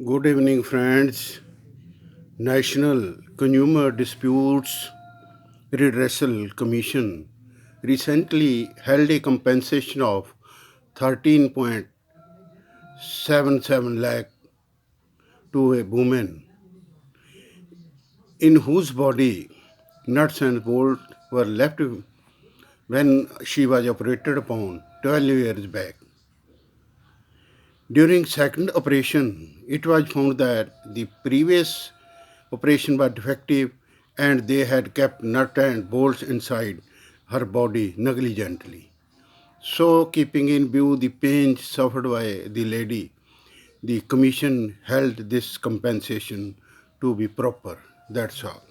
Good evening, friends. National Consumer Disputes Redressal Commission recently held a compensation of 13.77 lakh to a woman in whose body nuts and bolts were left when she was operated upon 12 years back. During second operation, it was found that the previous operation was defective and they had kept nut and bolts inside her body negligently. So, keeping in view the pain suffered by the lady, the commission held this compensation to be proper. That's all.